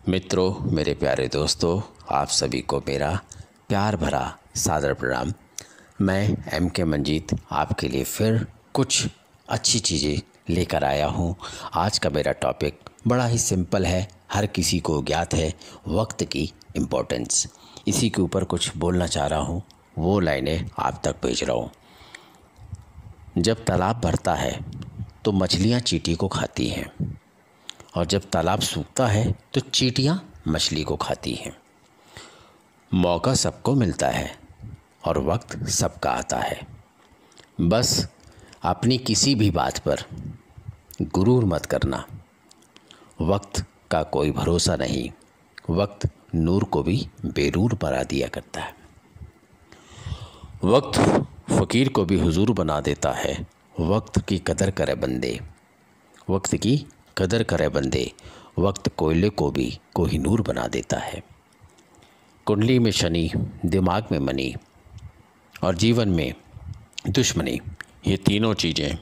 मित्रों, मेरे प्यारे दोस्तों, आप सभी को मेरा प्यार भरा सादर प्रणाम। मैं एम के मंजीत आपके लिए फिर कुछ अच्छी चीज़ें लेकर आया हूँ। आज का मेरा टॉपिक बड़ा ही सिंपल है, हर किसी को ज्ञात है, वक्त की इम्पोर्टेंस। इसी के ऊपर कुछ बोलना चाह रहा हूँ, वो लाइनें आप तक भेज रहा हूँ। जब तालाब भरता है तो मछलियाँ चींटी को खाती हैं, और जब तालाब सूखता है तो चींटियाँ मछली को खाती हैं। मौका सबको मिलता है और वक्त सबका आता है। बस अपनी किसी भी बात पर गुरूर मत करना। वक्त का कोई भरोसा नहीं, वक्त नूर को भी बेरूर बना दिया करता है। वक्त फ़कीर को भी हुजूर बना देता है। वक्त की कदर करे बंदे, वक्त की कदर करे बंदे। वक्त कोयले को भी कोहिनूर बना देता है। कुंडली में शनि, दिमाग में मनी और जीवन में दुश्मनी, ये तीनों चीज़ें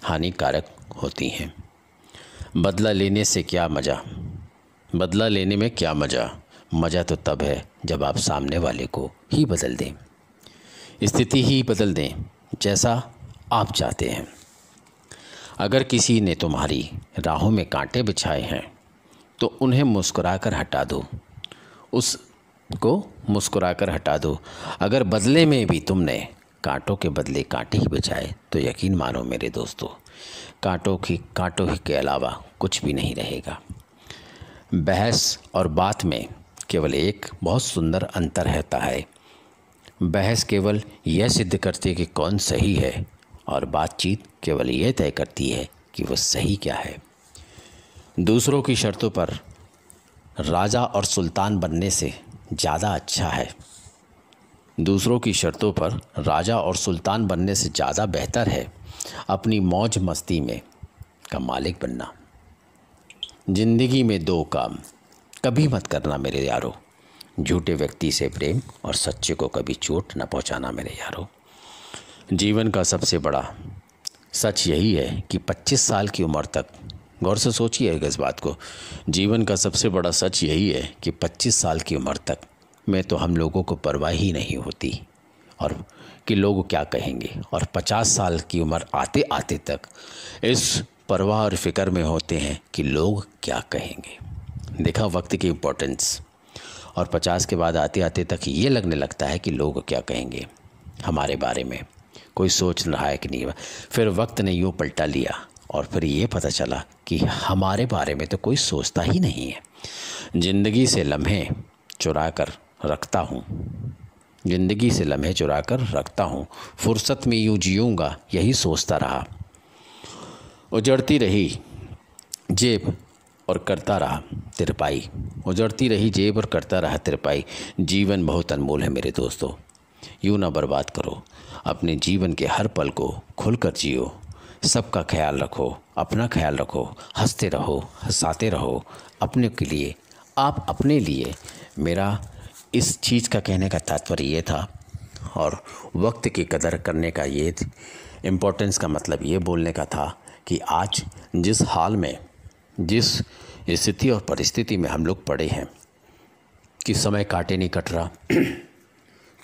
हानिकारक होती हैं। बदला लेने से क्या मज़ा, बदला लेने में क्या मज़ा। मज़ा तो तब है जब आप सामने वाले को ही बदल दें, स्थिति ही बदल दें जैसा आप चाहते हैं। अगर किसी ने तुम्हारी राहों में कांटे बिछाए हैं तो उन्हें मुस्कुराकर हटा दो, उसको मुस्कुराकर हटा दो। अगर बदले में भी तुमने कांटों के बदले कांटे ही बिछाए तो यकीन मानो मेरे दोस्तों, कांटों ही के अलावा कुछ भी नहीं रहेगा। बहस और बात में केवल एक बहुत सुंदर अंतर रहता है। बहस केवल यह सिद्ध करती है कि कौन सही है, और बातचीत केवल यह तय करती है कि वह सही क्या है। दूसरों की शर्तों पर राजा और सुल्तान बनने से ज़्यादा अच्छा है, दूसरों की शर्तों पर राजा और सुल्तान बनने से ज़्यादा बेहतर है अपनी मौज मस्ती में का मालिक बनना। जिंदगी में दो काम कभी मत करना मेरे यारों, झूठे व्यक्ति से प्रेम और सच्चे को कभी चोट न पहुंचाना मेरे यारों। जीवन का सबसे बड़ा सच यही है कि 25 साल की उम्र तक, गौर से सोचिए इस बात को, जीवन का सबसे बड़ा सच यही है कि 25 साल की उम्र तक में तो हम लोगों को परवाह ही नहीं होती और कि लोग क्या कहेंगे, और 50 साल की उम्र आते आते तक इस परवाह और फिक्र में होते हैं कि लोग क्या कहेंगे। देखा वक्त की इम्पोर्टेंस। और 50 के बाद आते आते तक ये लगने लगता है कि लोग क्या कहेंगे हमारे बारे में, कोई सोच रहा है कि नहीं। फिर वक्त ने यूँ पलटा लिया और फिर ये पता चला कि हमारे बारे में तो कोई सोचता ही नहीं है। ज़िंदगी से लम्हे चुरा कर रखता हूँ, ज़िंदगी से लम्हे चुरा कर रखता हूँ, फुर्सत में यूँ जीऊँगा यही सोचता रहा। उजड़ती रही जेब और करता रहा तिरपाई, उजड़ती रही जेब और करता रहा तिरपाई। जीवन बहुत अनमोल है मेरे दोस्तों, यूँ ना बर्बाद करो। अपने जीवन के हर पल को खुलकर जियो, सबका ख्याल रखो, अपना ख्याल रखो, हंसते रहो, हंसाते रहो अपने के लिए, आप अपने लिए। मेरा इस चीज़ का कहने का तात्पर्य ये था, और वक्त की कदर करने का ये इम्पोर्टेंस का मतलब ये बोलने का था कि आज जिस हाल में, जिस स्थिति और परिस्थिति में हम लोग पड़े हैं कि समय काटे नहीं कट रहा,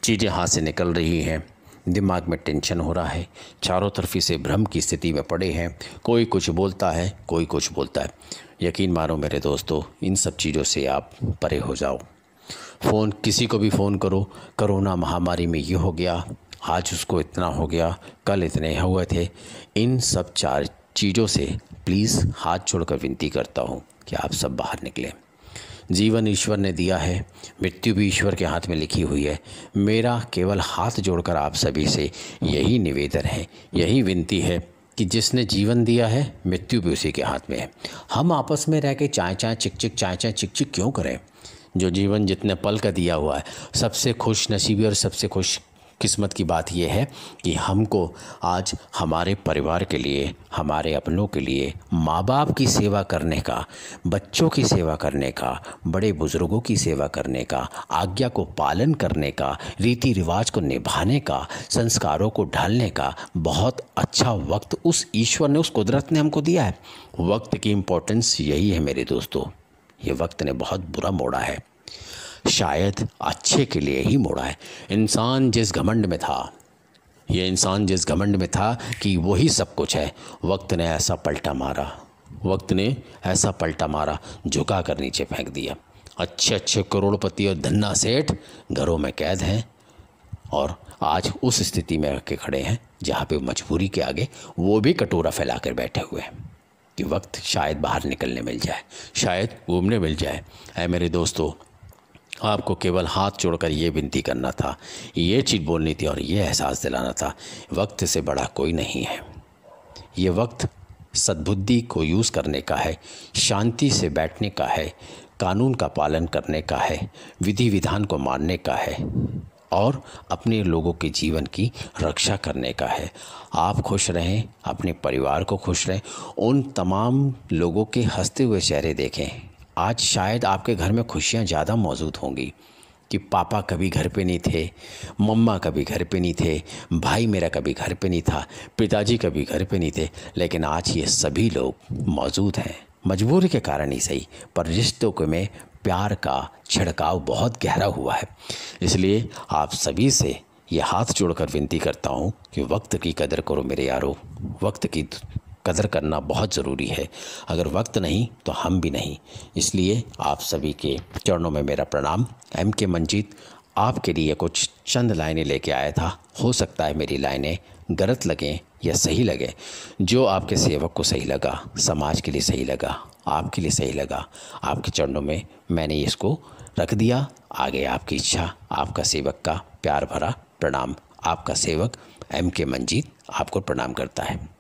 चीज़ें हाथ से निकल रही हैं, दिमाग में टेंशन हो रहा है, चारों तरफ से भ्रम की स्थिति में पड़े हैं, कोई कुछ बोलता है, कोई कुछ बोलता है। यकीन मानो मेरे दोस्तों, इन सब चीज़ों से आप परे हो जाओ। फ़ोन किसी को भी फ़ोन करो, कोरोना महामारी में ये हो गया, आज उसको इतना हो गया, कल इतने हुए थे। इन सब चार चीज़ों से प्लीज़ हाथ जोड़कर विनती करता हूँ कि आप सब बाहर निकलें। जीवन ईश्वर ने दिया है, मृत्यु भी ईश्वर के हाथ में लिखी हुई है। मेरा केवल हाथ जोड़कर आप सभी से यही निवेदन है, यही विनती है कि जिसने जीवन दिया है मृत्यु भी उसी के हाथ में है। हम आपस में रह के चाय चाय चिक चिक चाय चाय चिक चिक क्यों करें? जो जीवन जितने पल का दिया हुआ है, सबसे खुश नसीबी और सबसे खुश किस्मत की बात यह है कि हमको आज हमारे परिवार के लिए, हमारे अपनों के लिए, माँ बाप की सेवा करने का, बच्चों की सेवा करने का, बड़े बुज़ुर्गों की सेवा करने का, आज्ञा को पालन करने का, रीति रिवाज को निभाने का, संस्कारों को ढालने का बहुत अच्छा वक्त उस ईश्वर ने, उस कुदरत ने हमको दिया है। वक्त की इम्पोर्टेंस यही है मेरे दोस्तों, ये वक्त ने बहुत बुरा मोड़ा है, शायद अच्छे के लिए ही मोड़ा है। इंसान जिस घमंड में था, ये इंसान जिस घमंड में था कि वही सब कुछ है, वक्त ने ऐसा पलटा मारा, वक्त ने ऐसा पलटा मारा, झुका कर नीचे फेंक दिया। अच्छे अच्छे करोड़पति और धन्ना सेठ घरों में कैद हैं और आज उस स्थिति में आके खड़े हैं जहाँ पे मजबूरी के आगे वो भी कटोरा फैला कर बैठे हुए हैं कि वक्त शायद बाहर निकलने मिल जाए, शायद घूमने मिल जाए। ऐ मेरे दोस्तों, आपको केवल हाथ जोड़कर ये विनती करना था, ये चीज़ बोलनी थी और ये एहसास दिलाना था, वक्त से बड़ा कोई नहीं है। ये वक्त सद्बुद्धि को यूज़ करने का है, शांति से बैठने का है, कानून का पालन करने का है, विधि विधान को मानने का है और अपने लोगों के जीवन की रक्षा करने का है। आप खुश रहें, अपने परिवार को खुश रहें, उन तमाम लोगों के हंसते हुए चेहरे देखें। आज शायद आपके घर में खुशियाँ ज़्यादा मौजूद होंगी कि पापा कभी घर पे नहीं थे, मम्मा कभी घर पे नहीं थे, भाई मेरा कभी घर पे नहीं था, पिताजी कभी घर पे नहीं थे, लेकिन आज ये सभी लोग मौजूद हैं। मजबूरी के कारण ही सही, पर रिश्तों के में प्यार का छिड़काव बहुत गहरा हुआ है। इसलिए आप सभी से ये हाथ जोड़कर विनती करता हूँ कि वक्त की कदर करो मेरे यारों। वक्त की कदर करना बहुत ज़रूरी है, अगर वक्त नहीं तो हम भी नहीं। इसलिए आप सभी के चरणों में मेरा प्रणाम। MK मंजीत आपके लिए कुछ चंद लाइनें लेके आया था। हो सकता है मेरी लाइनें गलत लगें या सही लगें, जो आपके सेवक को सही लगा, समाज के लिए सही लगा, आपके लिए सही लगा, आपके चरणों में मैंने इसको रख दिया। आगे आपकी इच्छा। आपका सेवक का प्यार भरा प्रणाम। आपका सेवक MK मंजीत आपको प्रणाम करता है।